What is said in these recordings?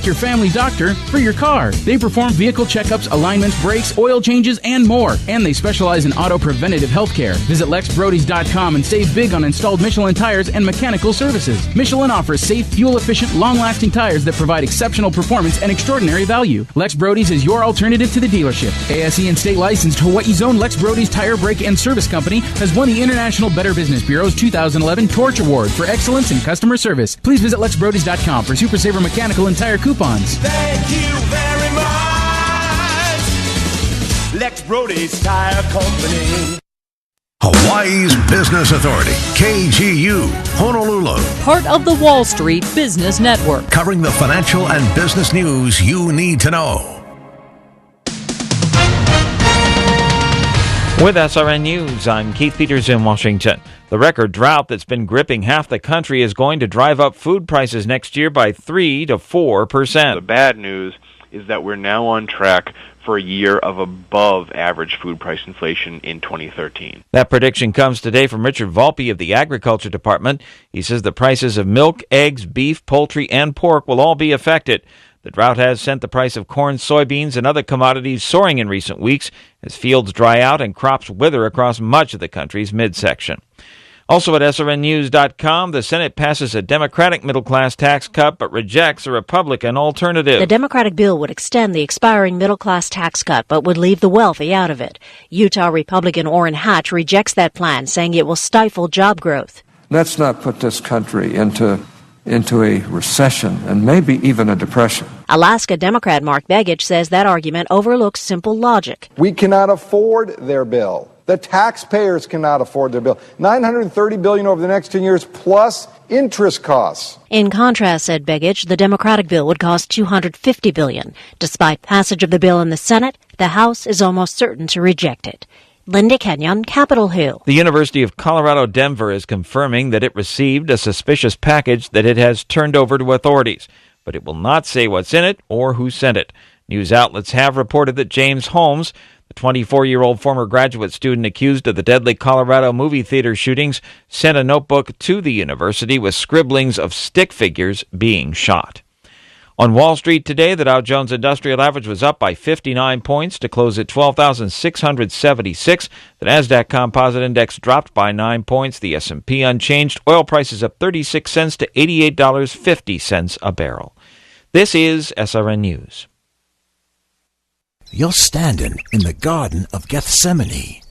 your family doctor for your car. They perform vehicle checkups, alignments, brakes, oil changes, and more. And they specialize in auto preventative health care. Visit LexBrodys.com and save big on installed Michelin tires and mechanical services. Michelin offers safe, fuel-efficient, long-lasting tires that provide exceptional performance and extraordinary value. Lex Brodys is your alternative to the dealership. ASE and state licensed Hawaii's own Lex Brodys Tire, Brake, and Service Company has won the International Better Business Bureau's 2011 Torch Award for excellence in customer service. Please visit LexBrodys.com for Super Saver mechanical and tire coupons. Thank you very much. Lex Brodys Tire Company. Hawaii's Business Authority, KGU, Honolulu. Part of the Wall Street Business Network. Covering the financial and business news you need to know. With SRN News, I'm Keith Peters in Washington. The record drought that's been gripping half the country is going to drive up food prices next year by 3 to 4%. The bad news is that we're now on track for a year of above average food price inflation in 2013. That prediction comes today from Richard Volpe of the Agriculture Department. He says the prices of milk, eggs, beef, poultry, and pork will all be affected. The drought has sent the price of corn, soybeans, and other commodities soaring in recent weeks as fields dry out and crops wither across much of the country's midsection. Also at SRNnews.com, the Senate passes a Democratic middle-class tax cut but rejects a Republican alternative. The Democratic bill would extend the expiring middle-class tax cut but would leave the wealthy out of it. Utah Republican Orrin Hatch rejects that plan, saying it will stifle job growth. Let's not put this country into a recession and maybe even a depression. Alaska Democrat Mark Begich says that argument overlooks simple logic. We cannot afford their bill. The taxpayers cannot afford their bill. $930 billion over the next 10 years plus interest costs. In contrast, said Begich, the Democratic bill would cost $250 billion. Despite passage of the bill in the Senate, the House is almost certain to reject it. Linda Kenyon, Capitol Hill. The University of Colorado Denver is confirming that it received a suspicious package that it has turned over to authorities, but it will not say what's in it or who sent it. News outlets have reported that James Holmes, the 24-year-old former graduate student accused of the deadly Colorado movie theater shootings, sent a notebook to the university with scribblings of stick figures being shot. On Wall Street today, the Dow Jones Industrial Average was up by 59 points to close at 12,676. The Nasdaq Composite Index dropped by 9 points. The S&P unchanged. Oil prices up 36 cents to $88.50 a barrel. This is SRN News. You're standing in the Garden of Gethsemane.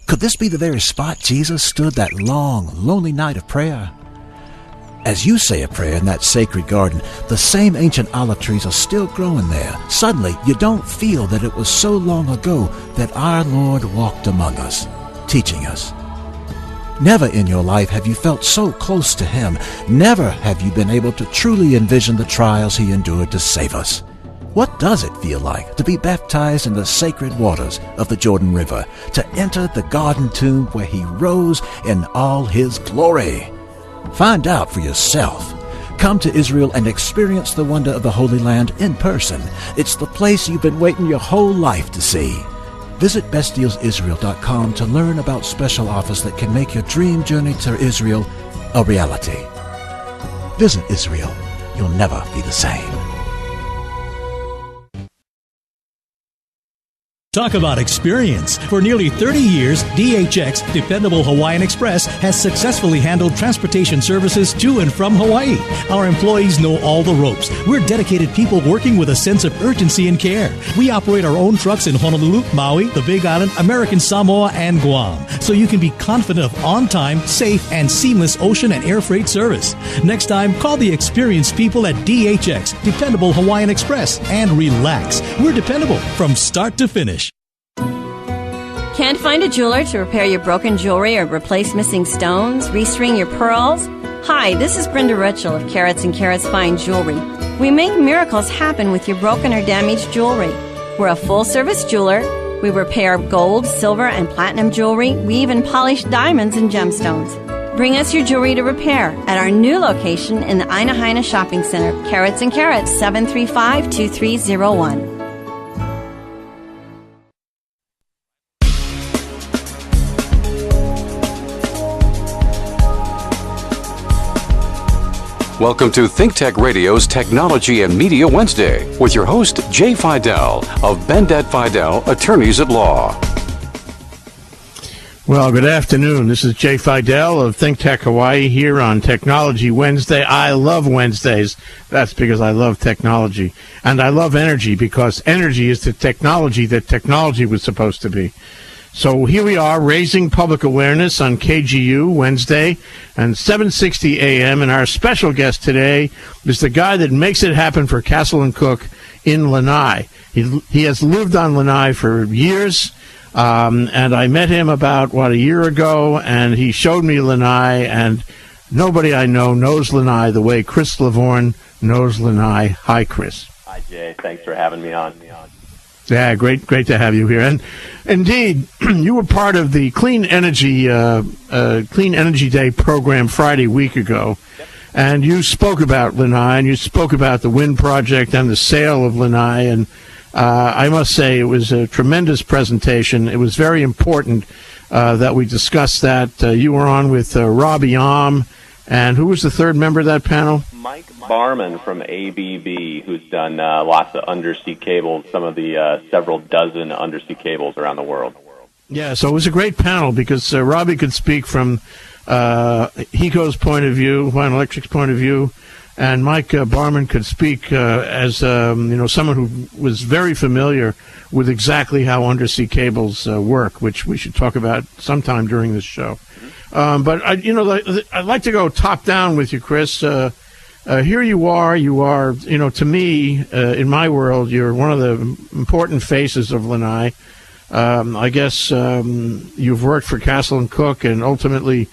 Could this be the very spot Jesus stood that long, lonely night of prayer? As you say a prayer in that sacred garden, the same ancient olive trees are still growing there. Suddenly, you don't feel that it was so long ago that our Lord walked among us, teaching us. Never in your life have you felt so close to Him. Never have you been able to truly envision the trials He endured to save us. What does it feel like to be baptized in the sacred waters of the Jordan River, to enter the garden tomb where He rose in all His glory? Find out for yourself. Come to Israel and experience the wonder of the Holy Land in person. It's the place you've been waiting your whole life to see. Visit bestdealsisrael.com to learn about special offers that can make your dream journey to Israel a reality. Visit Israel. You'll never be the same. Talk about experience. For nearly 30 years, DHX, Dependable Hawaiian Express, has successfully handled transportation services to and from Hawaii. Our employees know all the ropes. We're dedicated people working with a sense of urgency and care. We operate our own trucks in Honolulu, Maui, the Big Island, American Samoa, and Guam, so you can be confident of on-time, safe, and seamless ocean and air freight service. Next time, call the experienced people at DHX, Dependable Hawaiian Express, and relax. We're dependable from start to finish. Can't find a jeweler to repair your broken jewelry or replace missing stones, restring your pearls? Hi, this is Brenda Ritchell of Carats and Carats Fine Jewelry. We make miracles happen with your broken or damaged jewelry. We're a full-service jeweler. We repair gold, silver, and platinum jewelry. We even polish diamonds and gemstones. Bring us your jewelry to repair at our new location in the Ainahaina Shopping Center, Carats and Carats, 735-2301. Welcome to ThinkTech Radio's Technology and Media Wednesday with your host, Jay Fidel of Bendet Fidel, Attorneys at Law. Well, good afternoon. This is Jay Fidel of ThinkTech Hawaii here on Technology Wednesday. I love Wednesdays. That's because I love technology. And I love energy because energy is the technology that technology was supposed to be. So here we are, raising public awareness on KGU Wednesday and 7:60 a.m. And our special guest today is the guy that makes it happen for Castle and Cooke in Lanai. He has lived on Lanai for years, and I met him about, a year ago, and he showed me Lanai, and nobody I know knows Lanai the way Chris Lavorne knows Lanai. Hi, Chris. Hi, Jay. Thanks for having me on. Yeah, great to have you here. And indeed, you were part of the Clean Energy Day program Friday week ago, and you spoke about Lanai, and you spoke about the wind project and the sale of Lanai, and I must say it was a tremendous presentation. It was very important that we discussed that. You were on with Robbie Alm, and who was the third member of that panel? Mike Barman from ABB, who's done lots of undersea cables, some of the several dozen undersea cables around the world. Yeah, so it was a great panel because Robbie could speak from HECO's point of view, Hawaiian Electric's point of view, and Mike Barman could speak as someone who was very familiar with exactly how undersea cables work, which we should talk about sometime during this show. But I'd like to go top down with you, Chris. Here you are, to me, in my world, you're one of the important faces of Lanai. I guess you've worked for Castle and Cooke and ultimately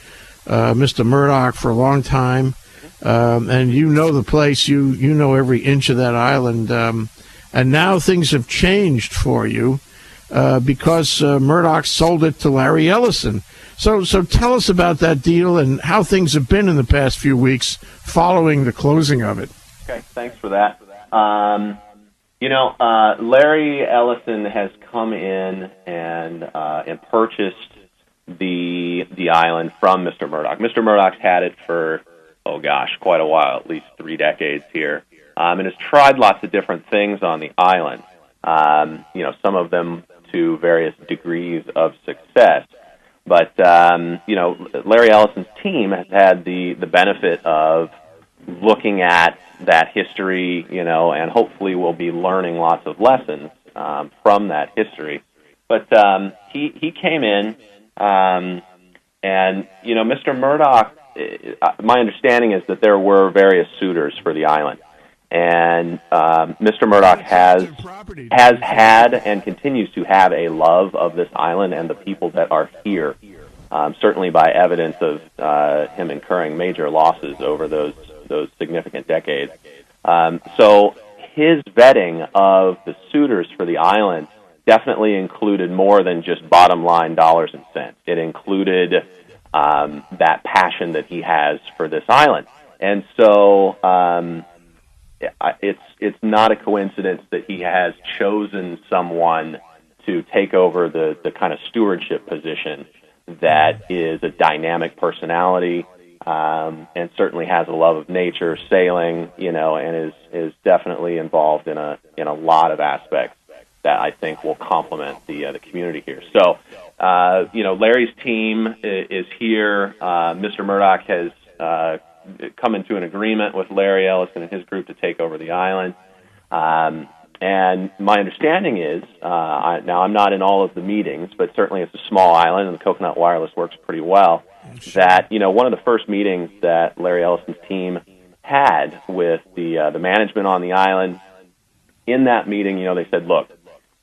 Mr. Murdoch for a long time. And you know the place, you know every inch of that island. And now things have changed for you because Murdoch sold it to Larry Ellison. So tell us about that deal and how things have been in the past few weeks following the closing of it. Okay, thanks for that. Larry Ellison has come in and purchased the island from Mr. Murdoch. Mr. Murdoch's had it for, quite a while, at least 3 decades here, and has tried lots of different things on the island, some of them to various degrees of success. But, Larry Ellison's team has had the benefit of looking at that history, and hopefully we'll be learning lots of lessons from that history. But he came in, and, Mr. Murdoch, my understanding is that there were various suitors for the island. And Mr. Murdoch has had and continues to have a love of this island and the people that are here, certainly by evidence of him incurring major losses over those significant decades. So his vetting of the suitors for the island definitely included more than just bottom line dollars and cents. It included that passion that he has for this island. And so it's not a coincidence that he has chosen someone to take over the kind of stewardship position that is a dynamic personality, and certainly has a love of nature, sailing, and is definitely involved in a lot of aspects that I think will complement the community here. So, Larry's team is here. Mr. Murdoch has come into an agreement with Larry Ellison and his group to take over the island. And my understanding is, now I'm not in all of the meetings, but certainly it's a small island and the Coconut Wireless works pretty well, that, one of the first meetings that Larry Ellison's team had with the management on the island, in that meeting, they said, look,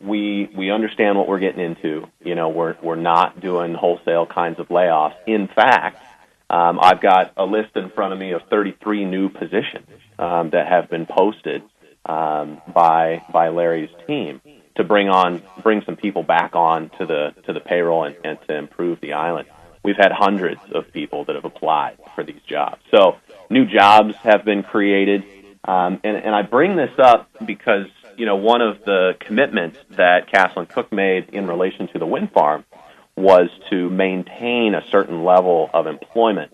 we understand what we're getting into. We're not doing wholesale kinds of layoffs. In fact, I've got a list in front of me of 33 new positions that have been posted by Larry's team to bring some people back on to the payroll and to improve the island. We've had hundreds of people that have applied for these jobs. So new jobs have been created, and I bring this up because one of the commitments that Castle and Cooke made in relation to the wind farm was to maintain a certain level of employment.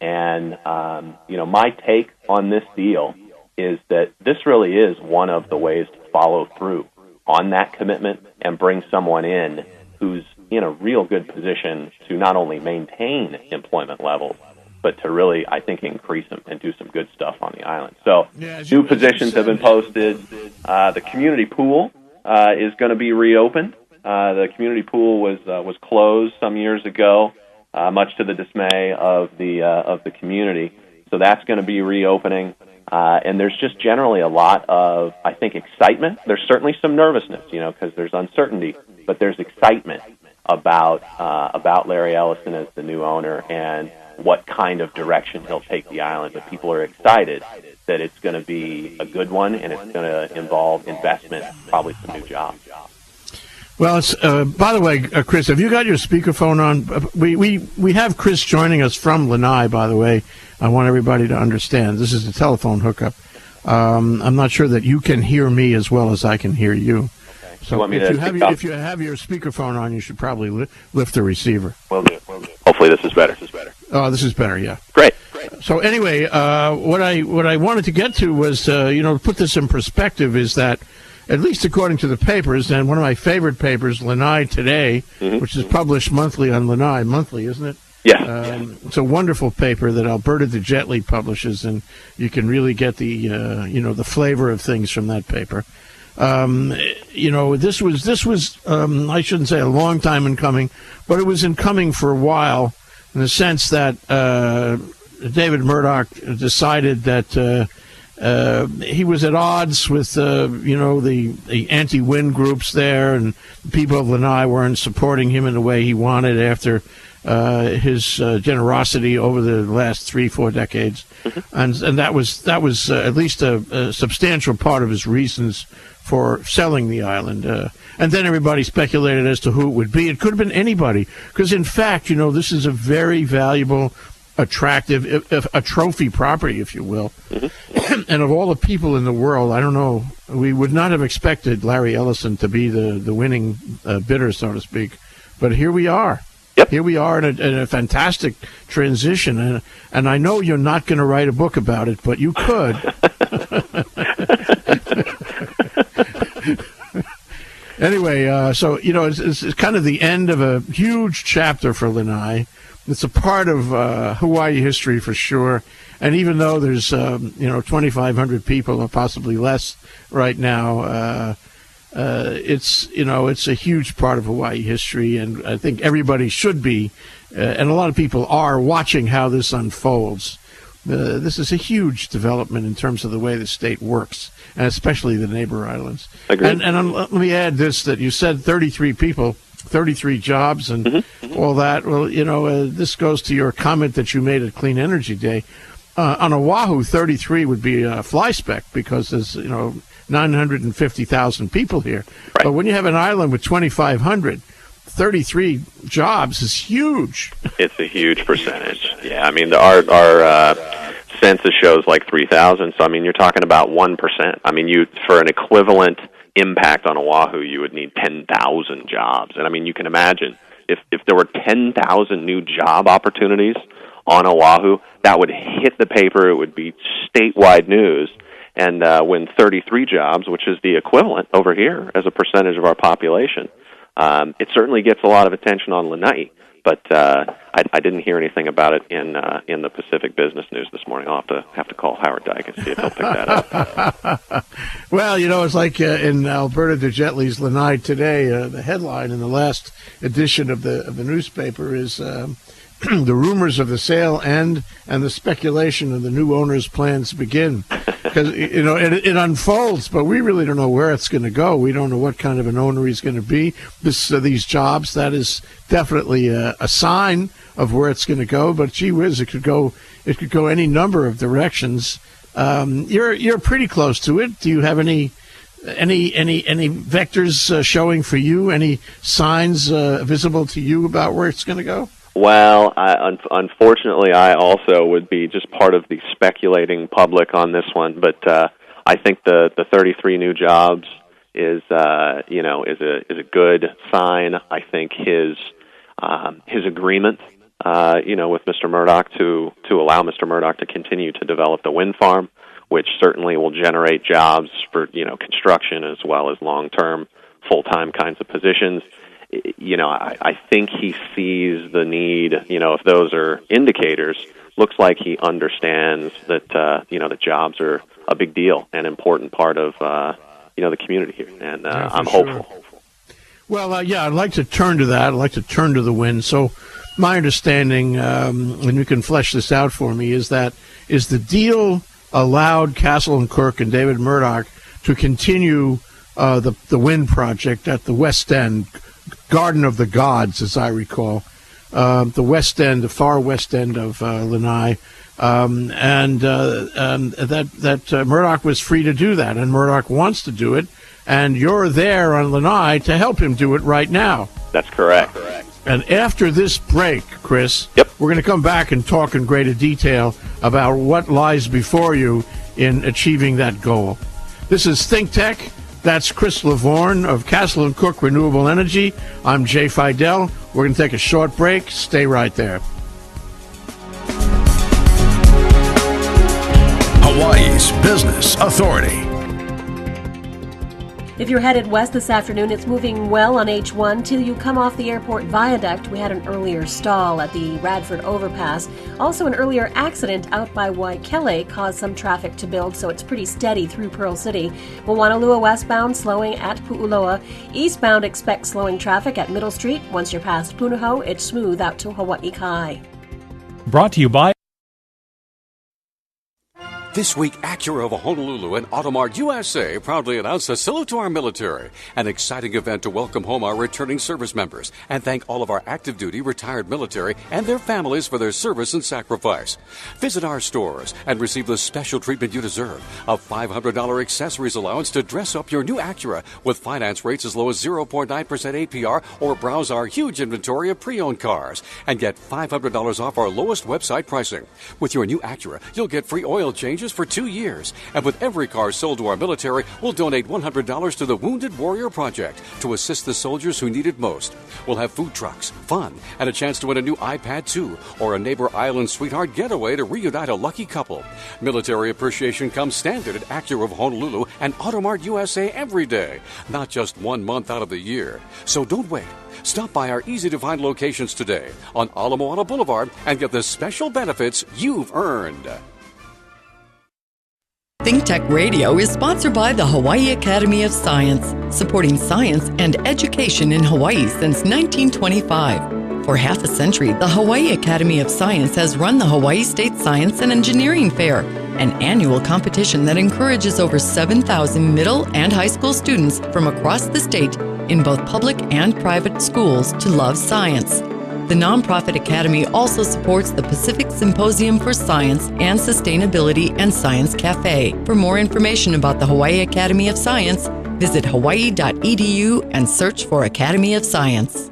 And, my take on this deal is that this really is one of the ways to follow through on that commitment and bring someone in who's in a real good position to not only maintain employment levels, but to really, I think, increase them and do some good stuff on the island. So new positions have been posted. The community pool is going to be reopened. The community pool was closed some years ago, much to the dismay of the community. So that's going to be reopening. And there's just generally a lot of, I think, excitement. There's certainly some nervousness, because there's uncertainty, but there's excitement about Larry Ellison as the new owner and what kind of direction he'll take the island. But people are excited that it's going to be a good one, and it's going to involve investment, probably some new jobs. Well, it's, by the way, Chris, have you got your speakerphone on? We have Chris joining us from Lanai, by the way. I want everybody to understand. This is a telephone hookup. I'm not sure that you can hear me as well as I can hear you. So if you have your speakerphone on, you should probably lift the receiver. Will do. Hopefully this is better. Oh, this is better, yeah. Great. So anyway, what I wanted to get to was, put this in perspective, is that, at least according to the papers, and one of my favorite papers, Lanai Today, which is published monthly on Lanai Monthly, isn't it? Yeah. It's a wonderful paper that Alberta DeJetley publishes, and you can really get the the flavor of things from that paper. This was I shouldn't say a long time in coming, but it was in coming for a while, in the sense that David Murdoch decided that he was at odds with the anti-wind groups there, and the people of Lanai weren't supporting him in the way he wanted after his generosity over the last 3-4 decades, and that was at least a substantial part of his reasons for selling the island. And then everybody speculated as to who it would be. It could have been anybody, because in fact, this is a very valuable, attractive, a trophy property, if you will. And of all the people in the world, I don't know, we would not have expected Larry Ellison to be the winning bidder, so to speak. But here we are. Yep. Here we are in a fantastic transition, and I know you're not going to write a book about it, but you could. Anyway, so it's kind of the end of a huge chapter for Lanai. It's a part of Hawaii history for sure. And even though there's 2,500 people or possibly less right now, it's a huge part of Hawaii history, and I think everybody should be, and a lot of people are, watching how this unfolds. This is a huge development in terms of the way the state works, and especially the neighbor islands. Agreed. And let me add this, that you said 33 people, 33 jobs, and all that. Well, this goes to your comment that you made at Clean Energy Day. On Oahu, 33 would be a fly speck, because there's, 950,000 people here. Right. But when you have an island with 2,500, 33 jobs is huge. It's a huge percentage. Yeah, I mean, our census shows like 3,000, so I mean, you're talking about 1%. I mean, for an equivalent impact on Oahu, you would need 10,000 jobs. And I mean, you can imagine if there were 10,000 new job opportunities on Oahu, that would hit the paper. It would be statewide news. And when 33 jobs, which is the equivalent over here as a percentage of our population, it certainly gets a lot of attention on Lanai. But I didn't hear anything about it in the Pacific Business News this morning. I'll have to call Howard Dyke and see if he'll pick that up. Well, it's like in Alberta DeJetley's Lanai Today, the headline in the last edition of the newspaper is the rumors of the sale end and the speculation of the new owner's plans begin. Because, it unfolds, but we really don't know where it's going to go. We don't know what kind of an owner he's going to be. These jobs, that is definitely a sign of where it's going to go. But gee whiz, it could go any number of directions. You're pretty close to it. Do you have any vectors showing for you? Any signs visible to you about where it's going to go? Well, unfortunately, I also would be just part of the speculating public on this one. But I think the 33 new jobs is a good sign. I think his agreement with Mr. Murdoch to allow Mr. Murdoch to continue to develop the wind farm, which certainly will generate jobs for, construction as well as long-term, full-time kinds of positions. I think he sees the need, if those are indicators, looks like he understands that, that jobs are a big deal and important part of, the community here. And I'm hopeful. Well, I'd like to turn to that. I'd like to turn to the wind. So my understanding, and you can flesh this out for me, is the deal allowed Castle and Cooke and David Murdoch to continue the wind project at the West End, Garden of the Gods, as I recall, the West End, the far West End of Lanai, and that Murdoch was free to do that, and Murdoch wants to do it, and you're there on Lanai to help him do it right now. That's correct. And after this break, Chris, we're going to come back and talk in greater detail about what lies before you in achieving that goal. This is Think Tech. That's Chris Lavorne of Castle and Cooke Renewable Energy. I'm Jay Fidel. We're going to take a short break. Stay right there. Hawaii's Business Authority. If you're headed west this afternoon, it's moving well on H1 till you come off the airport viaduct. We had an earlier stall at the Radford overpass. Also, an earlier accident out by Waikele caused some traffic to build, so it's pretty steady through Pearl City. Moanalua westbound slowing at Pu'uloa. Eastbound expect slowing traffic at Middle Street. Once you're past Punahou, it's smooth out to Hawaii Kai. Brought to you by This week, Acura of Honolulu and Automart USA proudly announced a Salute to Our Military, an exciting event to welcome home our returning service members and thank all of our active duty retired military and their families for their service and sacrifice. Visit our stores and receive the special treatment you deserve, a $500 accessories allowance to dress up your new Acura with finance rates as low as 0.9% APR, or browse our huge inventory of pre-owned cars and get $500 off our lowest website pricing. With your new Acura, you'll get free oil changes for 2 years. And with every car sold to our military, we'll donate $100 to the Wounded Warrior Project to assist the soldiers who need it most. We'll have food trucks, fun, and a chance to win a new iPad 2 or a Neighbor Island Sweetheart getaway to reunite a lucky couple. Military appreciation comes standard at Acura of Honolulu and Automart USA every day, not just 1 month out of the year. So don't wait. Stop by our easy-to-find locations today on Ala Moana Boulevard and get the special benefits you've earned. Think Tech Radio is sponsored by the Hawaii Academy of Science, supporting science and education in Hawaii since 1925. For half a century, the Hawaii Academy of Science has run the Hawaii State Science and Engineering Fair, an annual competition that encourages over 7,000 middle and high school students from across the state in both public and private schools to love science. The nonprofit Academy also supports the Pacific Symposium for Science and Sustainability and Science Cafe. For more information about the Hawaii Academy of Science, visit hawaii.edu and search for Academy of Science.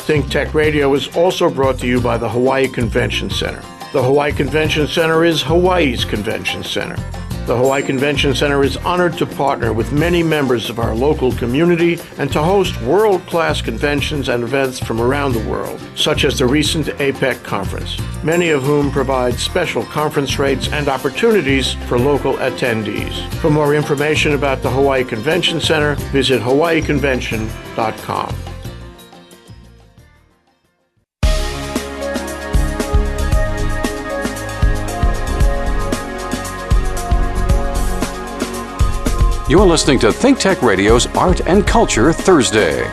Think Tech Radio is also brought to you by the Hawaii Convention Center. The Hawaii Convention Center is Hawaii's convention center. The Hawaii Convention Center is honored to partner with many members of our local community and to host world-class conventions and events from around the world, such as the recent APEC conference, many of whom provide special conference rates and opportunities for local attendees. For more information about the Hawaii Convention Center, visit hawaiiconvention.com. You're listening to Think Tech Radio's Art and Culture Thursday.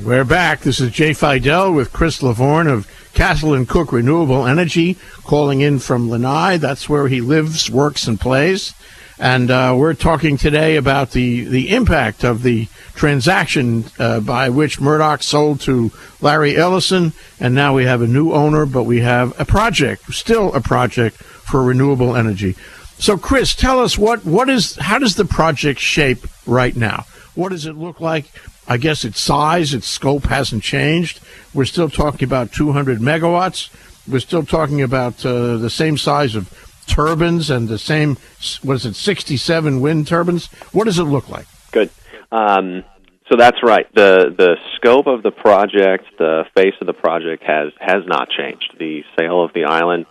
We're back. This is Jay Fidel with Chris Lavorne of Castle and Cooke Renewable Energy, calling in from Lanai. That's where he lives, works, and plays. And we're talking today about the impact of the transaction by which Murdoch sold to Larry Ellison. And now we have a new owner, but we have a project, still a project for renewable energy. So, Chris, tell us how does the project shape right now? What does it look like? I guess its size, its scope hasn't changed. We're still talking about 200 megawatts. We're still talking about the same size of turbines and the same, 67 wind turbines. What does it look like? Good. So So that's right. The scope of the project, the face of the project has not changed. The sale of the island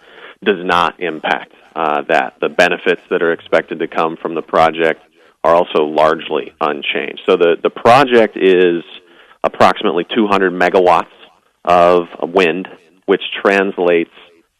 does not impact that. The benefits that are expected to come from the project are also largely unchanged. So the project is approximately 200 megawatts of wind, which translates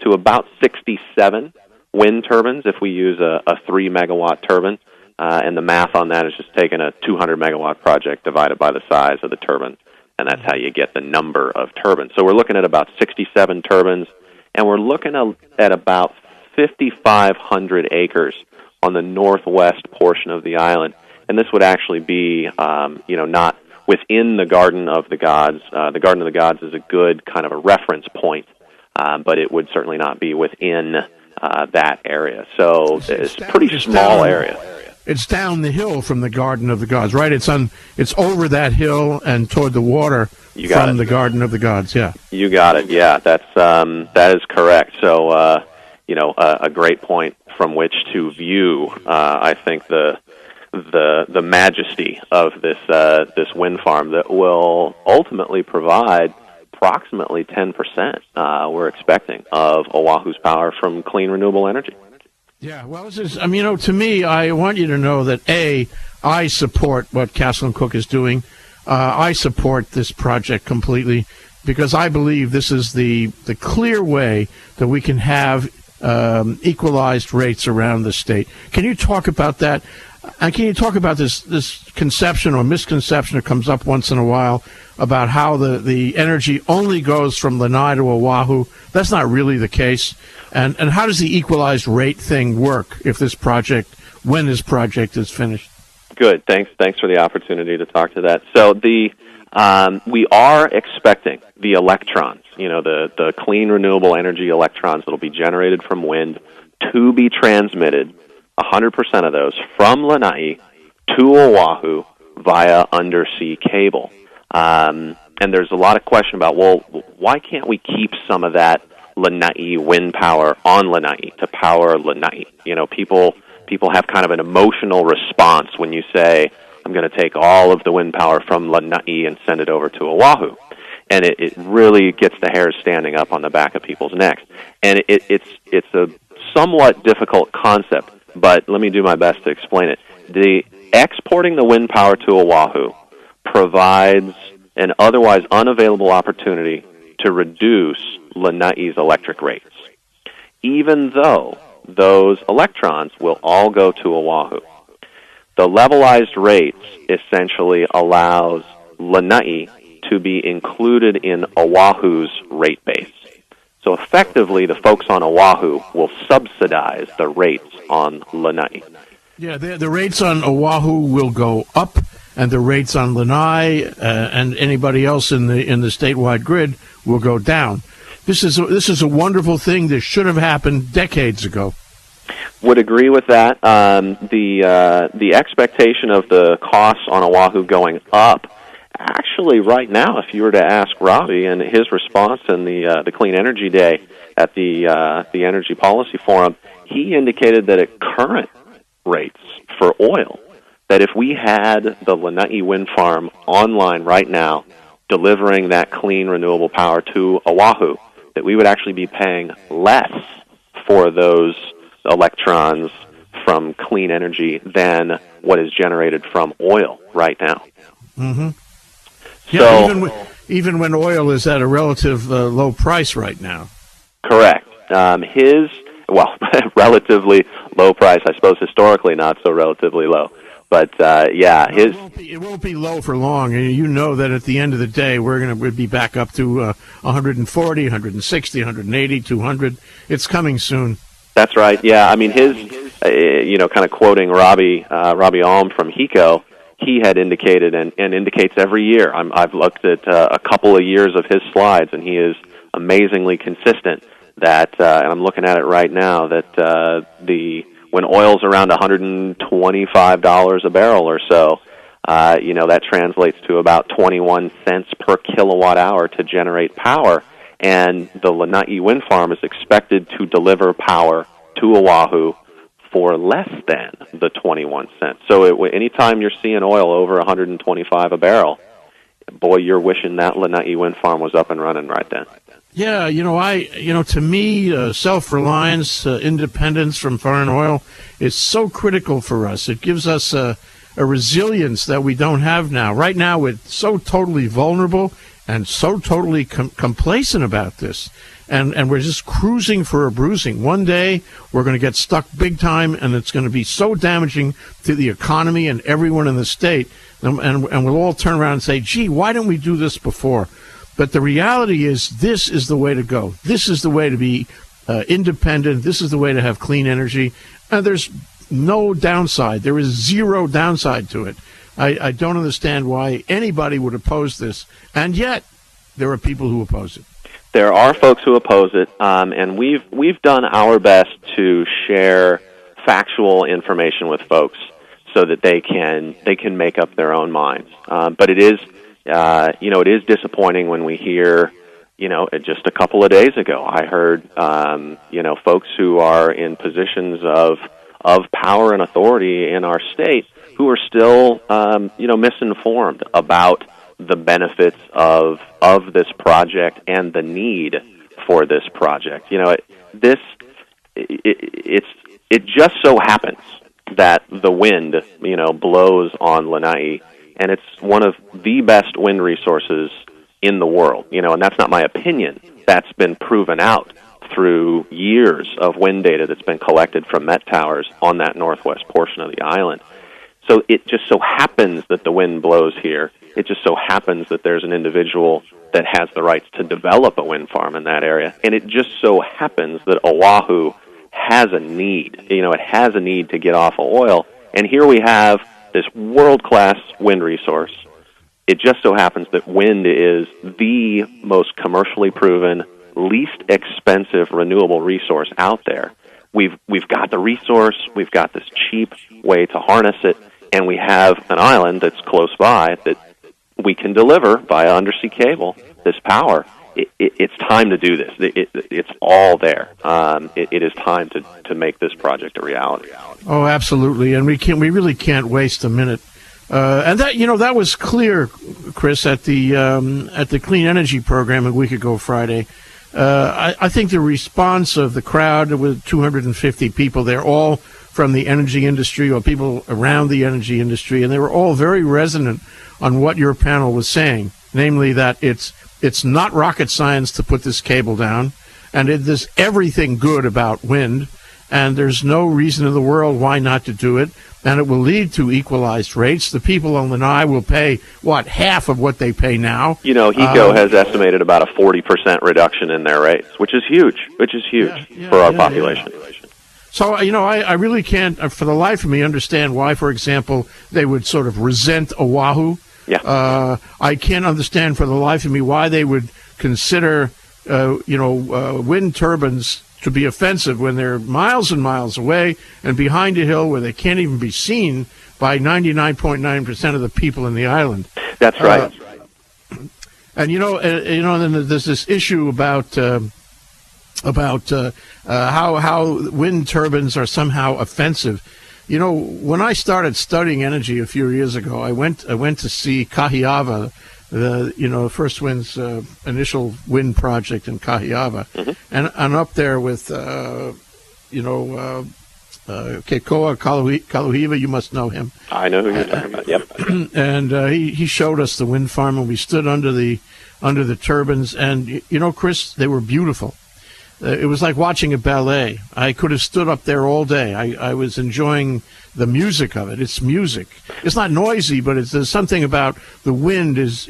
to about 67 wind turbines if we use a 3-megawatt turbine. And the math on that is just taking a 200-megawatt project divided by the size of the turbine, and that's how you get the number of turbines. So we're looking at about 67 turbines, and we're looking at about 5,500 acres on the northwest portion of the island. And this would actually be, not within the Garden of the Gods. The Garden of the Gods is a good kind of a reference point, but it would certainly not be within that area. So it's a pretty small area. It's down the hill from the Garden of the Gods, right? It's over that hill and toward the water from the Garden of the Gods. Yeah, you got it. Yeah, that is correct. So a great point from which to view. I think the majesty of this wind farm that will ultimately provide approximately 10%. We're expecting of Oahu's power from clean renewable energy. Yeah, well, this is, to me, I want you to know that, A, I support what Castle and Cooke is doing. I support this project completely because I believe this is the clear way that we can have equalized rates around the state. Can you talk about that? And can you talk about this conception or misconception that comes up once in a while about how the energy only goes from Lanai to Oahu? That's not really the case. And how does the equalized rate thing work when this project is finished? Good. Thanks for the opportunity to talk to that. So we are expecting the electrons, the clean renewable energy electrons that will be generated from wind to be transmitted, 100% of those, from Lanai to Oahu via undersea cable. And there's a lot of question about, why can't we keep some of that Lanai wind power on Lanai to power Lanai? People have kind of an emotional response when you say, I'm going to take all of the wind power from Lanai and send it over to Oahu. And it really gets the hairs standing up on the back of people's necks. And it's a somewhat difficult concept, but let me do my best to explain it. Exporting the wind power to Oahu provides an otherwise unavailable opportunity to reduce Lanai's electric rates, even though those electrons will all go to Oahu. The levelized rates essentially allows Lanai to be included in Oahu's rate base. So effectively, the folks on Oahu will subsidize the rates on Lanai. Yeah, the rates on Oahu will go up, and the rates on Lanai and anybody else in the statewide grid will go down. This is a wonderful thing. This should have happened decades ago. Would agree with that. The expectation of the costs on Oahu going up, actually right now, if you were to ask Robbie and his response in the Clean Energy Day at the Energy Policy Forum, he indicated that at current rates for oil, that if we had the Lanai wind farm online right now, delivering that clean renewable power to Oahu, that we would actually be paying less for those electrons from clean energy than what is generated from oil right now. Mm-hmm. Yeah, so, even when oil is at a relative low price right now. Correct. Relatively low price, I suppose historically not so relatively low. But, it won't be low for long. You know that at the end of the day, we'll be back up to 140, 160, 180, 200. It's coming soon. That's right. Yeah, I mean, his, kind of quoting Robbie Alm from HECO, he had indicated and indicates every year. I've looked at a couple of years of his slides, and he is amazingly consistent. That, and I'm looking at it right now, that when oil's around $125 a barrel or so, that translates to about 21 cents per kilowatt hour to generate power. And the Lanai wind farm is expected to deliver power to Oahu for less than the 21 cents. So anytime you're seeing oil over 125 a barrel, boy, you're wishing that Lanai wind farm was up and running right then. Yeah, to me, self-reliance, independence from foreign oil is so critical for us. It gives us a resilience that we don't have now. Right now, we're so totally vulnerable and so totally complacent about this. And we're just cruising for a bruising. One day, we're going to get stuck big time, and it's going to be so damaging to the economy and everyone in the state. And we'll all turn around and say, gee, why didn't we do this before? But the reality is, this is the way to go. This is the way to be independent. This is the way to have clean energy. And there's no downside. There is zero downside to it. I don't understand why anybody would oppose this. And yet, there are people who oppose it. There are folks who oppose it, and we've done our best to share factual information with folks so that they can make up their own minds. But it is it is disappointing when we hear, just a couple of days ago, I heard, folks who are in positions of power and authority in our state who are still, misinformed about the benefits of this project and the need for this project. It just so happens that the wind, blows on Lanai, and it's one of the best wind resources in the world. And that's not my opinion. That's been proven out through years of wind data that's been collected from Met towers on that northwest portion of the island. So it just so happens that the wind blows here. It just so happens that there's an individual that has the rights to develop a wind farm in that area. And it just so happens that Oahu has a need. It has a need to get off of oil. And here we have this world-class wind resource. It just so happens that wind is the most commercially proven, least expensive renewable resource out there. We've got the resource, we've got this cheap way to harness it, and we have an island that's close by that we can deliver via undersea cable this power. It's time to do this. It's all there. It is time to make this project a reality. Oh, absolutely, and we really can't waste a minute. And that was clear, Chris, at the Clean Energy Program a week ago Friday. I think the response of the crowd, with 250 people, they're all from the energy industry or people around the energy industry, and they were all very resonant on what your panel was saying, namely that it's not rocket science to put this cable down, and there's everything good about wind, and there's no reason in the world why not to do it, and it will lead to equalized rates. The people on Lanai will pay, half of what they pay now? HECO has estimated about a 40% reduction in their rates, which is huge for our population. Yeah. So, I really can't, for the life of me, understand why, for example, they would sort of resent Oahu. Yeah. I can't understand for the life of me why they would consider, wind turbines to be offensive when they're miles and miles away and behind a hill where they can't even be seen by 99.9% of the people in the island. That's right. And then there's this issue about how wind turbines are somehow offensive. When I started studying energy a few years ago, I went to see Kahiava, the First Wind's initial wind project in Kahiava, and up there with Kekoa Kaluhiva. You must know him. I know who you're talking about. Yep. And he showed us the wind farm, and we stood under the turbines, and Chris, they were beautiful. It was like watching a ballet. I could have stood up there all day. I was enjoying the music of it. It's music. It's not noisy, but there's something about the wind is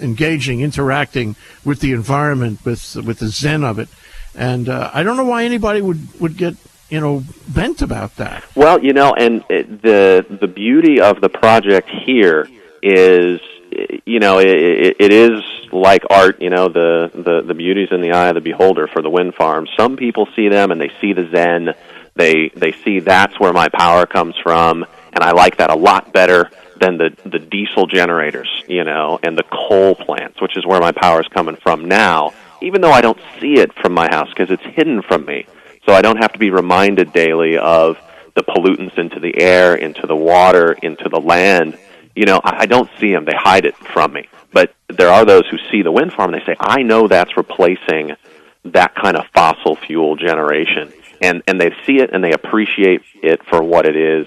engaging, interacting with the environment, with the zen of it. And I don't know why anybody would get bent about that. Well, and the beauty of the project here is, it is like art, the beauty's in the eye of the beholder for the wind farms. Some people see them and they see the zen. They see that's where my power comes from, and I like that a lot better than the diesel generators, and the coal plants, which is where my power is coming from now, even though I don't see it from my house because it's hidden from me. So I don't have to be reminded daily of the pollutants into the air, into the water, into the land, I don't see them. They hide it from me. But there are those who see the wind farm and they say, I know that's replacing that kind of fossil fuel generation. And they see it and they appreciate it for what it is.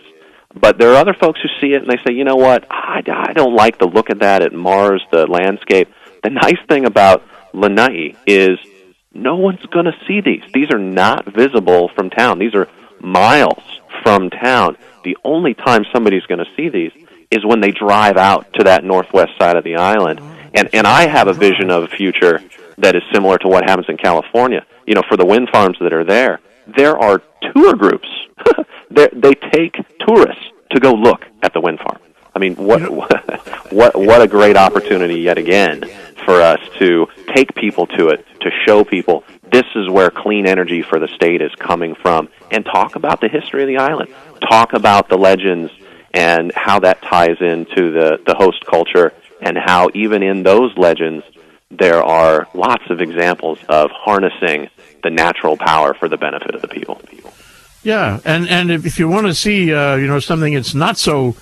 But there are other folks who see it and they say, you know what, I don't like the look of that. It mars the landscape. The nice thing about Lanai is no one's going to see these. These are not visible from town. These are miles from town. The only time somebody's going to see these is when they drive out to that northwest side of the island. And I have a vision of a future that is similar to what happens in California. For the wind farms that are there are tour groups. They take tourists to go look at the wind farm. I mean, what a great opportunity yet again for us to take people to it, to show people this is where clean energy for the state is coming from, and talk about the history of the island, talk about the legends and how that ties into the host culture, and how even in those legends there are lots of examples of harnessing the natural power for the benefit of the people. Yeah, and if you want to see something that's not so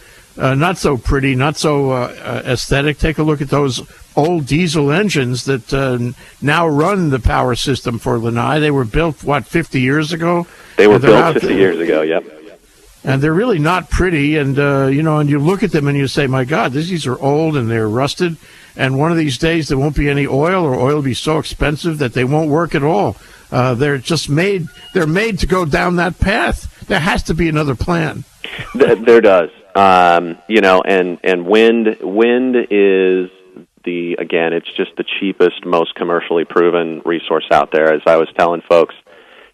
pretty, not so aesthetic, take a look at those old diesel engines that now run the power system for Lanai. They were built 50 years ago. They were built 50 years ago. Yep. And they're really not pretty, and and you look at them and you say, my God, these are old and they're rusted, and one of these days there won't be any oil, or oil will be so expensive that they won't work at all. They're made to go down that path. There has to be another plan. There does. And wind is it's just the cheapest, most commercially proven resource out there. As I was telling folks,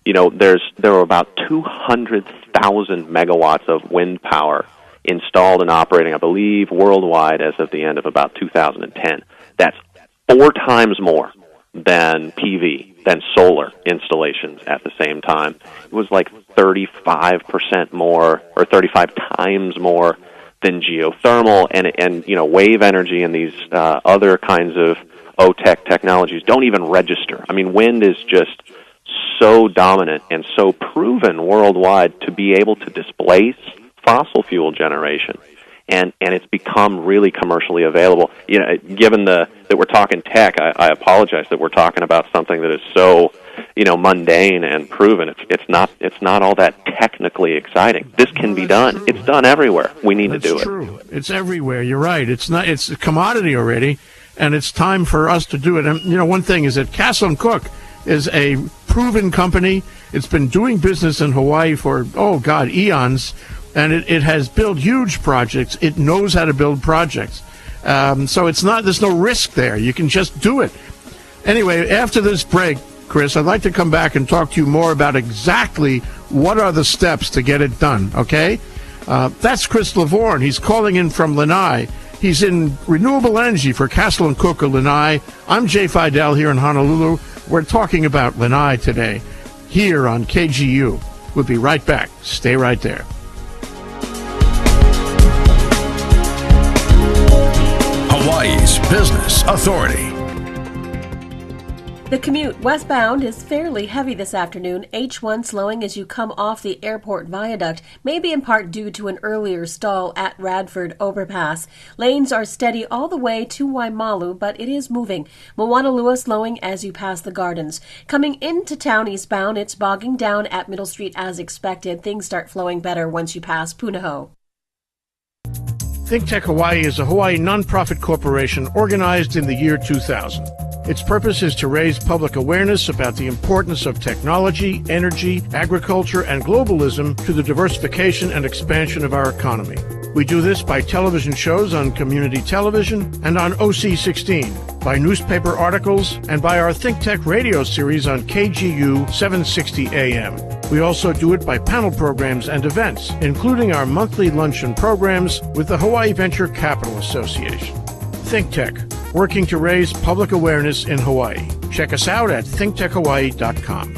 there are about 200,000 megawatts of wind power installed and operating, I believe, worldwide as of the end of about 2010. That's 4 times more than PV, than solar installations at the same time. It was like 35% more, or 35 times more than geothermal, and wave energy and these other kinds of OTEC technologies don't even register. I mean, wind is just so dominant and so proven worldwide to be able to displace fossil fuel generation, and it's become really commercially available. Given that we're talking tech, I apologize that we're talking about something that is so mundane and proven. It's not all that technically exciting. This can be done. True. It's done everywhere. We need to do it. That's true. It's everywhere. You're right. It's a commodity already, and it's time for us to do it. And one thing is that Castle & Cook is a proven company. It's been doing business in Hawaii for eons, and it has built huge projects. It knows how to build projects. So there's no risk there. You can just do it. Anyway, after this break, Chris, I'd like to come back and talk to you more about exactly what are the steps to get it done, okay? That's Chris Lavorne. He's calling in from Lanai. He's in renewable energy for Castle & Cook of Lanai. I'm Jay Fidel here in Honolulu. We're talking about Lanai today here on KGU. We'll be right back. Stay right there. Hawaii's Business Authority. The commute westbound is fairly heavy this afternoon. H1 slowing as you come off the airport viaduct, maybe in part due to an earlier stall at Radford Overpass. Lanes are steady all the way to Waimalu, but it is moving. Moanalua slowing as you pass the gardens. Coming into town eastbound, it's bogging down at Middle Street as expected. Things start flowing better once you pass Punahou. Think Tech Hawaii is a Hawaii nonprofit corporation organized in the year 2000. Its purpose is to raise public awareness about the importance of technology, energy, agriculture, and globalism to the diversification and expansion of our economy. We do this by television shows on community television and on OC16, by newspaper articles, and by our Think Tech radio series on KGU 760 AM. We also do it by panel programs and events, including our monthly luncheon programs with the Hawaii Venture Capital Association. Think Tech, working to raise public awareness in Hawaii. Check us out at thinktechhawaii.com.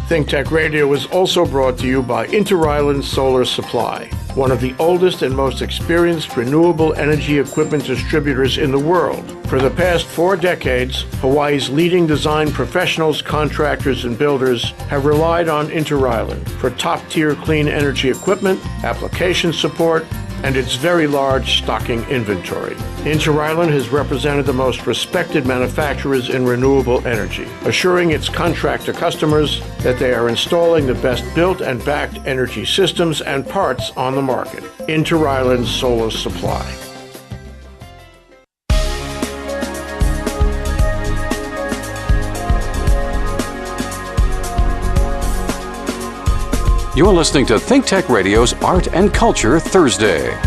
Think Tech Radio is also brought to you by Inter-Island Solar Supply, one of the oldest and most experienced renewable energy equipment distributors in the world. For the past 4 decades, Hawaii's leading design professionals, contractors, and builders have relied on Inter-Island for top-tier clean energy equipment, application support, and its very large stocking inventory. Inter-Island has represented the most respected manufacturers in renewable energy, assuring its contractor customers that they are installing the best built and backed energy systems and parts on the market. Inter-Island Solar Supply. You're listening to Think Tech Radio's Art and Culture Thursday.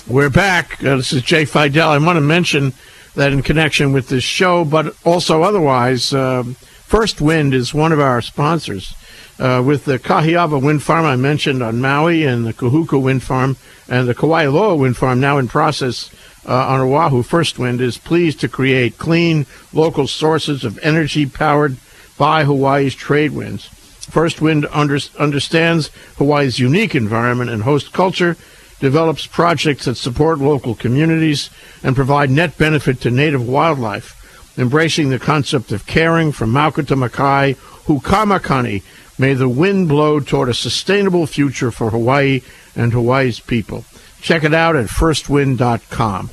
We're back. This is Jay Fidel. I want to mention that in connection with this show, but also otherwise, First Wind is one of our sponsors. With the Kahiava Wind Farm I mentioned on Maui, and the Kahuku Wind Farm, and the Kauailoa Wind Farm now in process on Oahu, First Wind is pleased to create clean, local sources of energy powered by Hawaii's trade winds. First Wind understands Hawaii's unique environment and host culture, develops projects that support local communities, and provide net benefit to native wildlife, embracing the concept of caring from Mauka to Makai, Hukamakani. May the wind blow toward a sustainable future for Hawaii and Hawaii's people. Check it out at firstwind.com.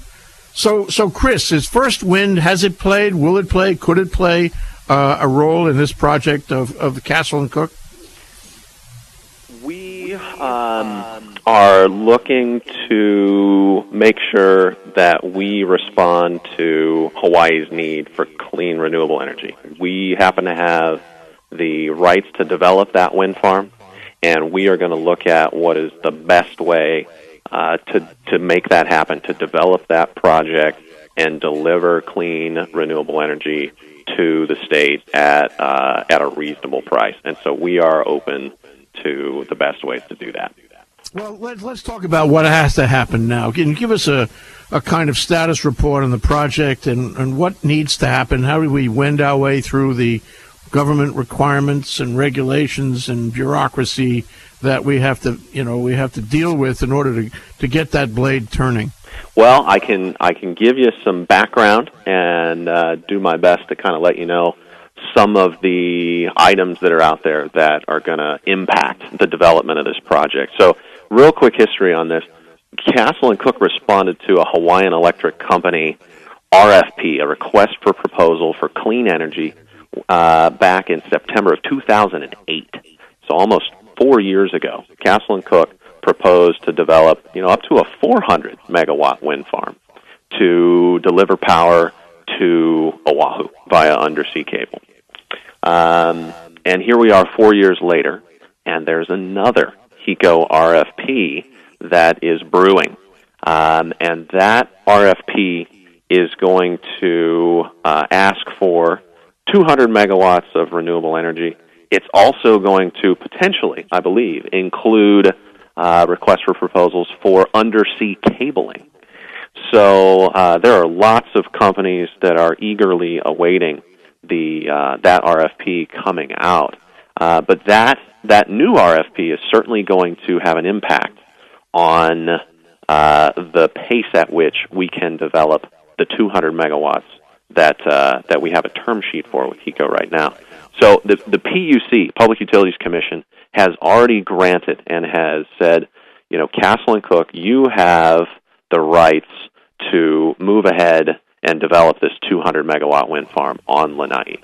So Chris, is First Wind, has it played, will it play, could it play a role in this project of the Castle and Cook? We are looking to make sure that we respond to Hawaii's need for clean, renewable energy. We happen to have the rights to develop that wind farm, and we are going to look at what is the best way to make that happen, to develop that project and deliver clean, renewable energy to the state at a reasonable price. And so we are open to the best ways to do that. Well, let's talk about what has to happen now. Can you give us a kind of status report on the project and what needs to happen? How do we wend our way through the government requirements and regulations and bureaucracy that we have to deal with in order to get that blade turning? Well, I can give you some background and do my best to kind of let you know some of the items that are out there that are going to impact the development of this project. So, real quick history on this. Castle and Cook responded to a Hawaiian Electric Company RFP, a request for proposal for clean energy, back in September of 2008. So almost 4 years ago, Castle and Cook proposed to develop, up to a 400 megawatt wind farm to deliver power to Oahu via undersea cable. And here we are 4 years later, and there's another HECO RFP that is brewing. And that RFP is going to ask for 200 megawatts of renewable energy. It's also going to potentially, I believe, include requests for proposals for undersea cabling. So there are lots of companies that are eagerly awaiting that RFP coming out. But that new RFP is certainly going to have an impact on the pace at which we can develop the 200 megawatts that we have a term sheet for with HECO right now. So the PUC, Public Utilities Commission, has already granted and has said, Castle and Cook, you have the rights to move ahead and develop this 200 megawatt wind farm on Lanai.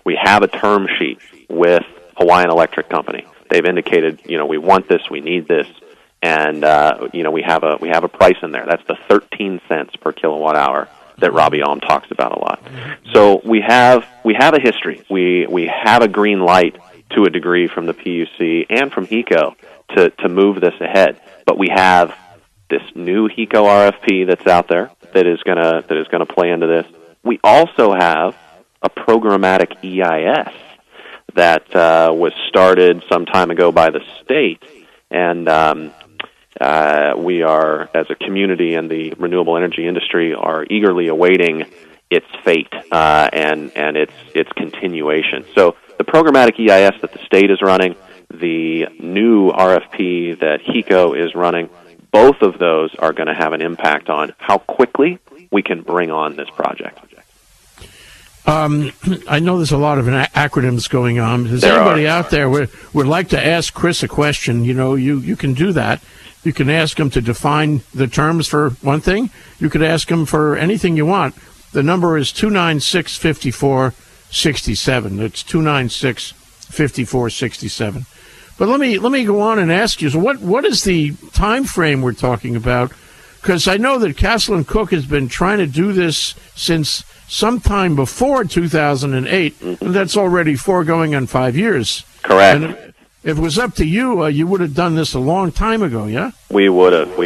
We have a term sheet with Hawaiian Electric Company. They've indicated, we want this, we need this, and we have a price in there. That's the 13 cents per kilowatt hour that Robbie Alm talks about a lot. So we have a history. We have a green light to a degree from the PUC and from HECO to move this ahead. But we have this new HECO RFP that's out there that is gonna play into this. We also have a programmatic EIS that was started some time ago by the state, and we are, as a community in the renewable energy industry, are eagerly awaiting its fate and its continuation. So the programmatic EIS that the state is running, the new RFP that HECO is running, both of those are going to have an impact on how quickly we can bring on this project. I know there's a lot of acronyms going on. Does anybody out there would like to ask Chris a question? You can do that. You can ask him to define the terms for one thing. You could ask him for anything you want. The number is 296-5467. It's 296-5467. But let me go on and ask you, so what is the time frame we're talking about? Because I know that Castle and Cook has been trying to do this since sometime before 2008, and that's already foregoing on 5 years. Correct. And if it was up to you, you would have done this a long time ago, yeah? We would have.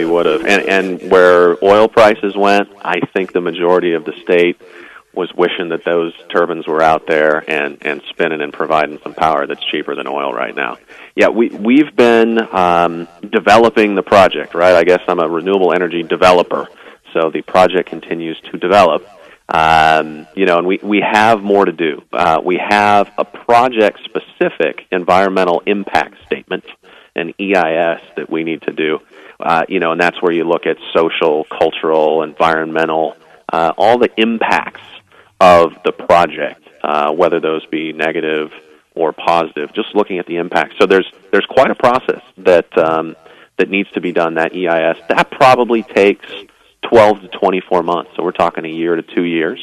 And where oil prices went, I think the majority of the state was wishing that those turbines were out there and spinning and providing some power that's cheaper than oil right now. Yeah, we've been developing the project, right? I guess I'm a renewable energy developer, so the project continues to develop. And we have more to do. We have a project-specific environmental impact statement, an EIS, that we need to do. And that's where you look at social, cultural, environmental, all the impacts of the project, whether those be negative or positive, just looking at the impact. So there's quite a process that needs to be done, that EIS. That probably takes 12 to 24 months. So we're talking a year to 2 years.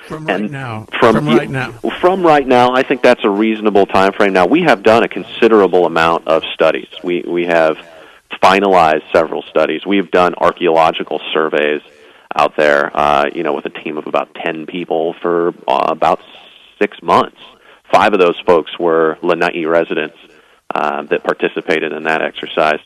From right now, I think that's a reasonable time frame. Now, we have done a considerable amount of studies. We have finalized several studies. We've done archaeological surveys out there, with a team of about 10 people for about 6 months. 5 of those folks were Lanai residents that participated in that exercise.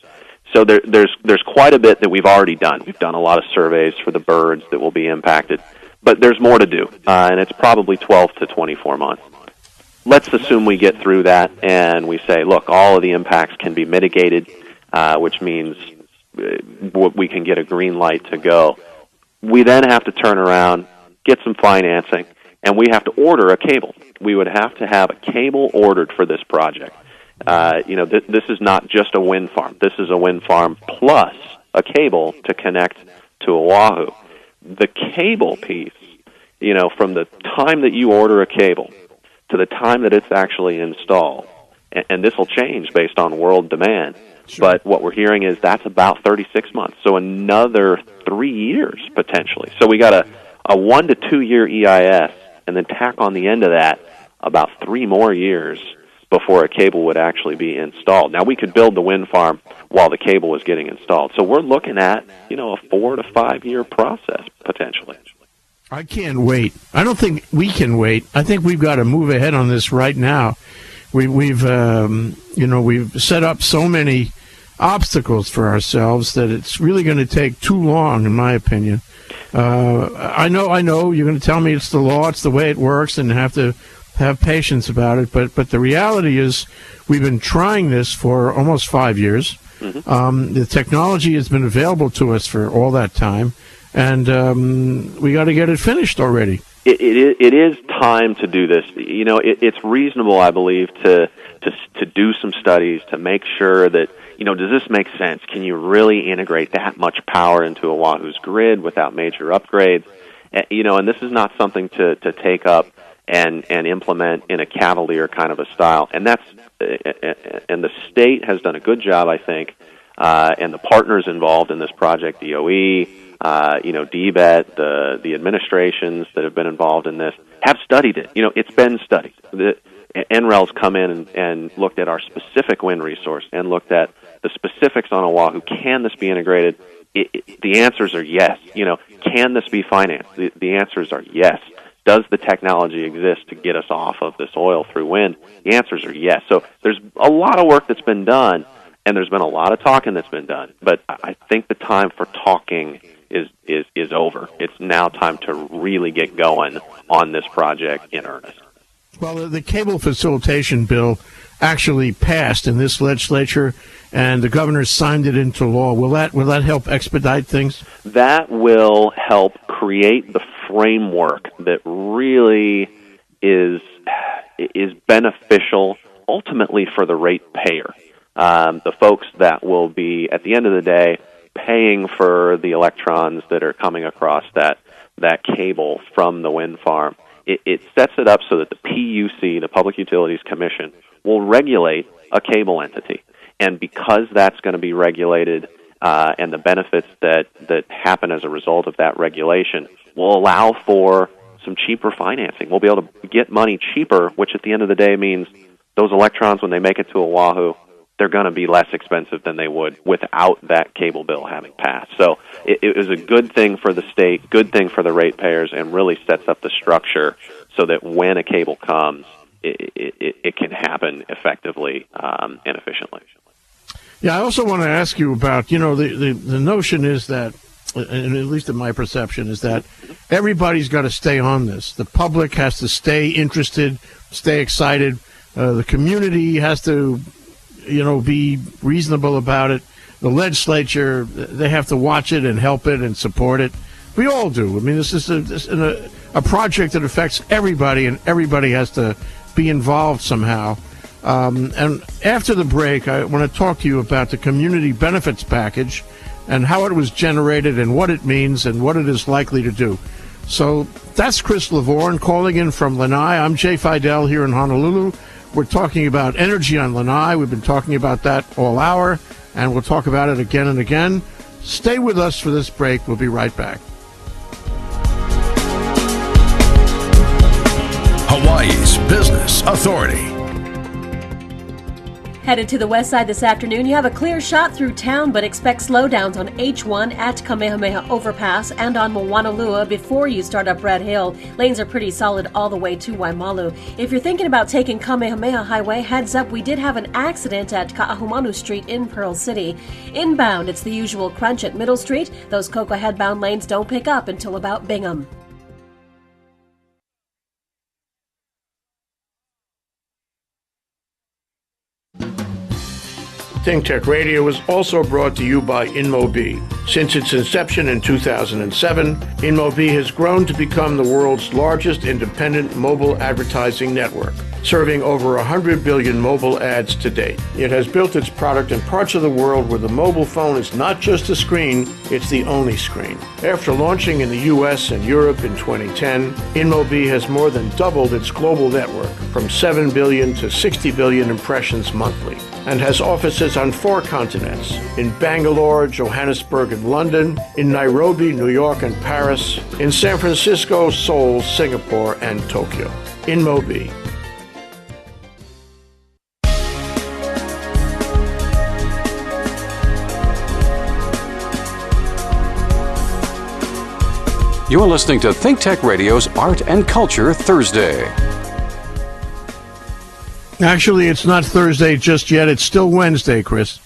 So there's quite a bit that we've already done. We've done a lot of surveys for the birds that will be impacted, but there's more to do, and it's probably 12 to 24 months. Let's assume we get through that and we say, look, all of the impacts can be mitigated, which means we can get a green light to go. We then have to turn around, get some financing, and we have to order a cable. We would have to have a cable ordered for this project. This is not just a wind farm. This is a wind farm plus a cable to connect to Oahu. The cable piece, from the time that you order a cable to the time that it's actually installed, and this will change based on world demand, but what we're hearing is that's about 36 months, so another 3 years potentially. So we got a 1 to 2 year EIS, and then tack on the end of that about 3 more years before a cable would actually be installed. Now, we could build the wind farm while the cable was getting installed. So we're looking at, a 4 to 5 year process, potentially. I can't wait. I don't think we can wait. I think we've got to move ahead on this right now. We've set up so many obstacles for ourselves that it's really going to take too long, in my opinion. I know, you're going to tell me it's the law, it's the way it works, and have to have patience about it, but the reality is we've been trying this for almost 5 years. Mm-hmm. The technology has been available to us for all that time, and we got to get it finished already. It is time to do this. It's reasonable, I believe, to do some studies to make sure that, does this make sense? Can you really integrate that much power into Oahu's grid without major upgrades? And this is not something to take up and implement in a cavalier kind of a style. And the state has done a good job, I think, and the partners involved in this project, DOE, DBET, the administrations that have been involved in this, have studied it. It's been studied. NREL's come in and looked at our specific wind resource and looked at the specifics on Oahu. Can this be integrated? The answers are yes. Can this be financed? The answers are yes. Does the technology exist to get us off of this oil through wind? The answers are yes. So there's a lot of work that's been done, and there's been a lot of talking that's been done. But I think the time for talking is over. It's now time to really get going on this project in earnest. Well, the cable facilitation bill actually passed in this legislature, and the governor signed it into law. Will that help expedite things? That will help create the framework that really is beneficial ultimately for the ratepayer, the folks that will be, at the end of the day, paying for the electrons that are coming across that that cable from the wind farm, it sets it up so that the PUC, the Public Utilities Commission, will regulate a cable entity. And because that's going to be regulated, and the benefits that happen as a result of that regulation will allow for some cheaper financing. We'll be able to get money cheaper, which at the end of the day means those electrons, when they make it to Oahu, they're going to be less expensive than they would without that cable bill having passed. So it was a good thing for the state, good thing for the ratepayers, and really sets up the structure so that when a cable comes, it can happen effectively and efficiently. Yeah, I also want to ask you about, the notion is that, and at least in my perception, is that everybody's got to stay on this. The public has to stay interested, stay excited. The community has to, be reasonable about it. The legislature, they have to watch it and help it and support it. We all do. I mean, this is a project that affects everybody, and everybody has to be involved somehow. And after the break, I want to talk to you about the community benefits package and how it was generated and what it means and what it is likely to do. So that's Chris Lavorne calling in from Lanai. I'm Jay Fidel here in Honolulu. We're talking about energy on Lanai. We've been talking about that all hour, and we'll talk about it again and again. Stay with us for this break. We'll be right back. Hawaii's Business Authority. Headed to the west side this afternoon, you have a clear shot through town, but expect slowdowns on H1 at Kamehameha Overpass and on Moanalua before you start up Red Hill. Lanes are pretty solid all the way to Waimalu. If you're thinking about taking Kamehameha Highway, heads up, we did have an accident at Ka'ahumanu Street in Pearl City. Inbound, it's the usual crunch at Middle Street. Those Cocoa headbound lanes don't pick up until about Bingham. Think Tech Radio is also brought to you by InmoB. Since its inception in 2007, InmoB has grown to become the world's largest independent mobile advertising network, serving over 100 billion mobile ads to date. It has built its product in parts of the world where the mobile phone is not just a screen, it's the only screen. After launching in the US and Europe in 2010, InmoB has more than doubled its global network from 7 billion to 60 billion impressions monthly, and has offices on 4 continents, in Bangalore, Johannesburg, and London, in Nairobi, New York, and Paris, in San Francisco, Seoul, Singapore, and Tokyo. InmoB. You're listening to Think Tech Radio's Art and Culture Thursday. Actually, it's not Thursday just yet. It's still Wednesday, Chris.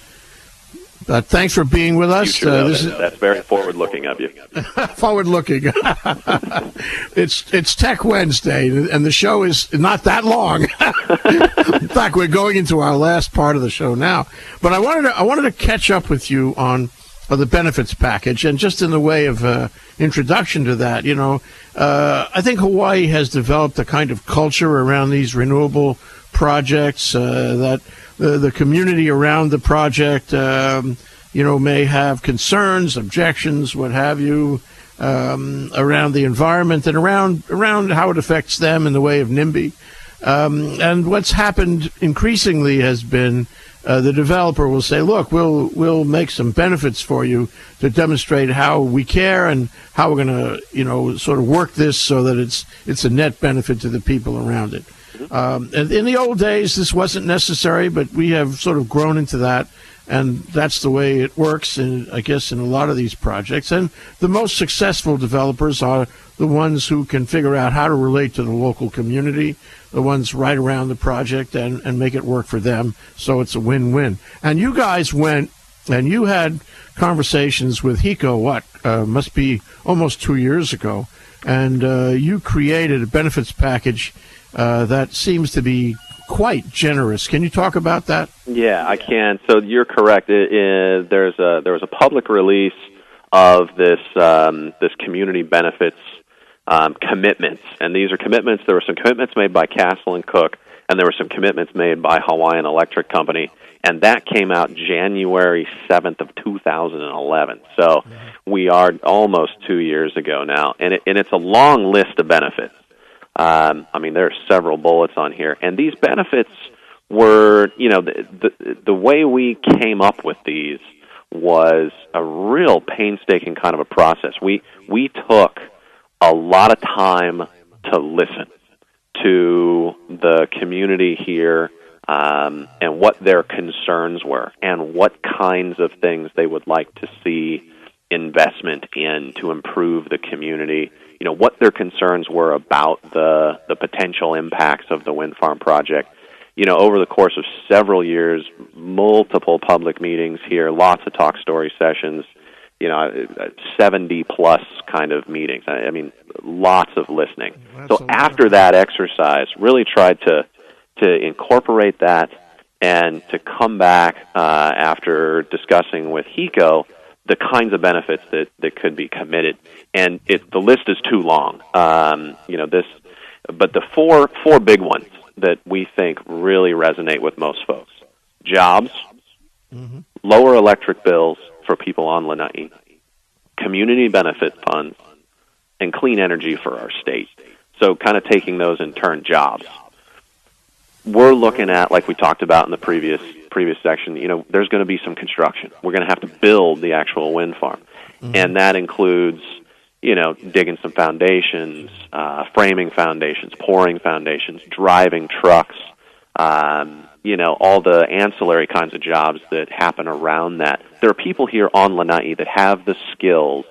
Thanks for being with us. That's very forward-looking of you. Forward-looking. It's Tech Wednesday, and the show is not that long. In fact, we're going into our last part of the show now. But I wanted to catch up with you on the benefits package, and just in the way of introduction to that, I think Hawaii has developed a kind of culture around these renewable projects that the community around the project, may have concerns, objections, what have you, around the environment and around how it affects them in the way of NIMBY. And what's happened increasingly has been the developer will say, look, we'll make some benefits for you to demonstrate how we care and how we're going to, sort of work this so that it's a net benefit to the people around it. And in the old days, this wasn't necessary, but we have sort of grown into that, and that's the way it works, I guess, in a lot of these projects. And the most successful developers are the ones who can figure out how to relate to the local community, the ones right around the project, and make it work for them, so it's a win-win. And you guys went, and you had conversations with HECO, must be almost 2 years ago, and you created a benefits package that seems to be quite generous. Can you talk about that? Yeah, I can. So you're correct. There was a public release of this community benefits commitments, and these are commitments. There were some commitments made by Castle and Cook, and there were some commitments made by Hawaiian Electric Company, and that came out January 7th of 2011. So we are almost 2 years ago now, and it's a long list of benefits. I mean, there are several bullets on here, and these benefits were, the way we came up with these was a real painstaking kind of a process. We took a lot of time to listen to the community here and what their concerns were and what kinds of things they would like to see investment in to improve the community, what their concerns were about the potential impacts of the wind farm project. Over the course of several years, multiple public meetings here, lots of talk story sessions, 70-plus kind of meetings. I mean, lots of listening. So after that exercise, really tried to incorporate that and to come back after discussing with HECO the kinds of benefits that could be committed. And the list is too long. But the four big ones that we think really resonate with most folks: jobs, lower electric bills for people on Lanai, community benefit funds, and clean energy for our state. So kind of taking those in turn, jobs. We're looking at, like we talked about in the previous section, there's going to be some construction. We're going to have to build the actual wind farm. And that includes, digging some foundations, framing foundations, pouring foundations, driving trucks, all the ancillary kinds of jobs that happen around that. There are people here on Lanai that have the skills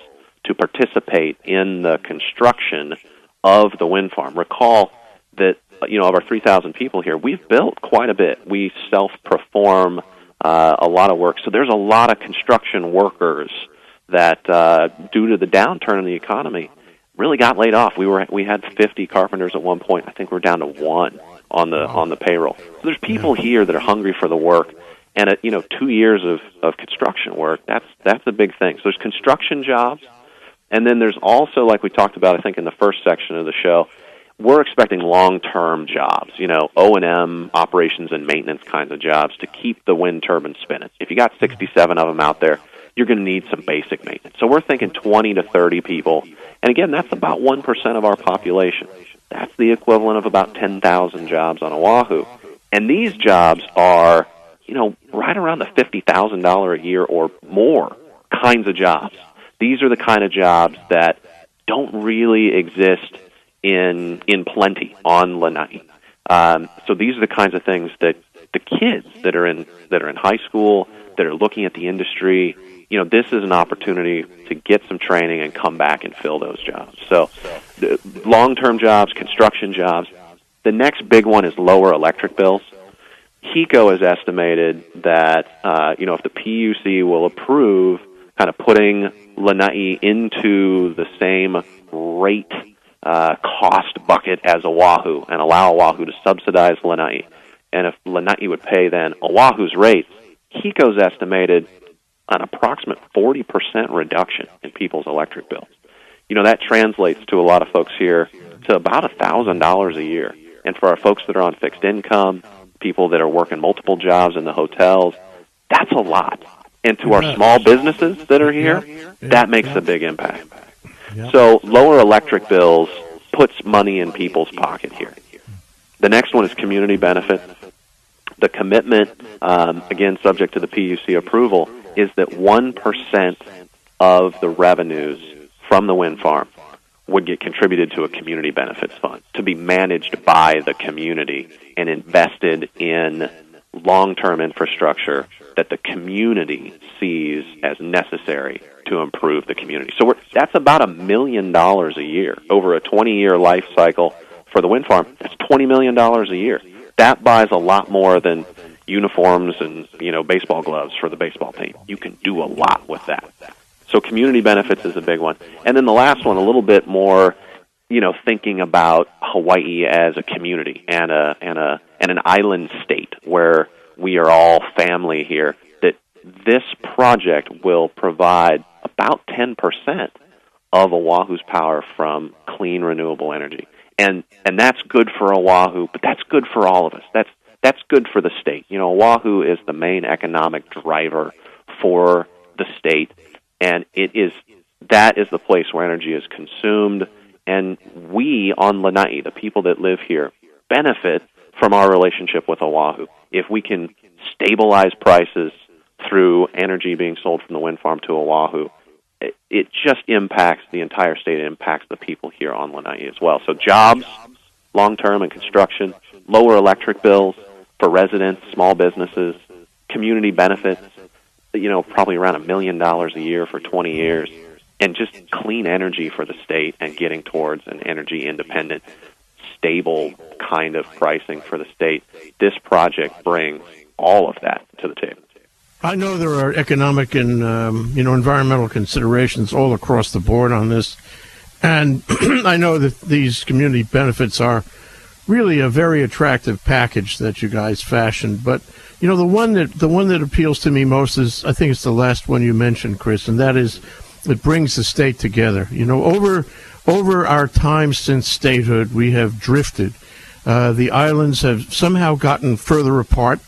to participate in the construction of the wind farm. Recall that, of our 3,000 people here, we've built quite a bit. We self-perform a lot of work. So there's a lot of construction workers that, due to the downturn in the economy, really got laid off. We had 50 carpenters at one point. I think we're down to one on the payroll. So there's people here that are hungry for the work, and 2 years of construction work, that's a big thing. So there's construction jobs, and then there's also, like we talked about, I think in the first section of the show, we're expecting long-term jobs, O&M, operations and maintenance kinds of jobs to keep the wind turbines spinning. If you got 67 of them out there, you're going to need some basic maintenance. So we're thinking 20 to 30 people. And again, that's about 1% of our population. That's the equivalent of about 10,000 jobs on Oahu. And these jobs are, right around the $50,000 a year or more kinds of jobs. These are the kind of jobs that don't really exist in plenty on Lanai. So these are the kinds of things that the kids that are in high school, that are looking at the industry, this is an opportunity to get some training and come back and fill those jobs. So long-term jobs, construction jobs. The next big one is lower electric bills. HECO has estimated that, if the PUC will approve kind of putting Lanai into the same rate cost bucket as Oahu and allow Oahu to subsidize Lanai, and if Lanai would pay then Oahu's rates, HECO's estimated an approximate 40% reduction in people's electric bills. That translates to a lot of folks here to about $1,000 a year. And for our folks that are on fixed income, people that are working multiple jobs in the hotels, that's a lot. And to our small businesses that are here, that makes a big impact. So lower electric bills puts money in people's pocket here. The next one is community benefit. The commitment, again, subject to the PUC approval, is that 1% of the revenues from the wind farm would get contributed to a community benefits fund to be managed by the community and invested in long-term infrastructure that the community sees as necessary to improve the community. So that's about $1 million a year over a 20-year life cycle for the wind farm. That's $20 million a year. That buys a lot more than uniforms and baseball gloves for the baseball team. You can do a lot with that. So community benefits is a big one. And then the last one, a little bit more, thinking about Hawaii as a community and an island state where we are all family here, that this project will provide about 10% of Oahu's power from clean renewable energy. And that's good for Oahu, but that's good for all of us. That's good for the state. You know, Oahu is the main economic driver for the state, and that is the place where energy is consumed. And we on Lanai, the people that live here, benefit from our relationship with Oahu. If we can stabilize prices through energy being sold from the wind farm to Oahu, it just impacts the entire state. It impacts the people here on Lanai as well. So jobs, long-term and construction, lower electric bills for residents, small businesses, community benefits, you know, probably around $1 million a year for 20 years, and just clean energy for the state and getting towards an energy-independent, stable kind of pricing for the state. This project brings all of that to the table. I know there are economic and environmental considerations all across the board on this, and I know that these community benefits are really a very attractive package that you guys fashioned. But you know, the one that appeals to me most is, I think it's the last one you mentioned, Chris, and that is it brings the state together. You know, over our time since statehood, we have drifted. The islands have somehow gotten further apart.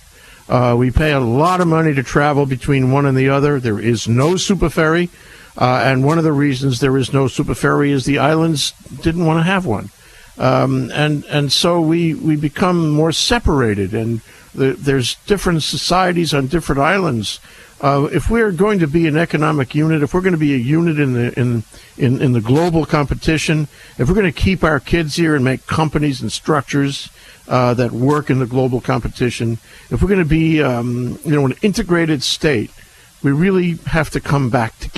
We pay a lot of money to travel between one and the other. There is no super ferry, and one of the reasons there is no super ferry is the islands didn't want to have one, and so we become more separated, and there's different societies on different islands. If we're going to be an economic unit, if we're going to be a unit in the global competition, if we're going to keep our kids here and make companies and structures that work in the global competition, if we're going to be an integrated state, we really have to come back together.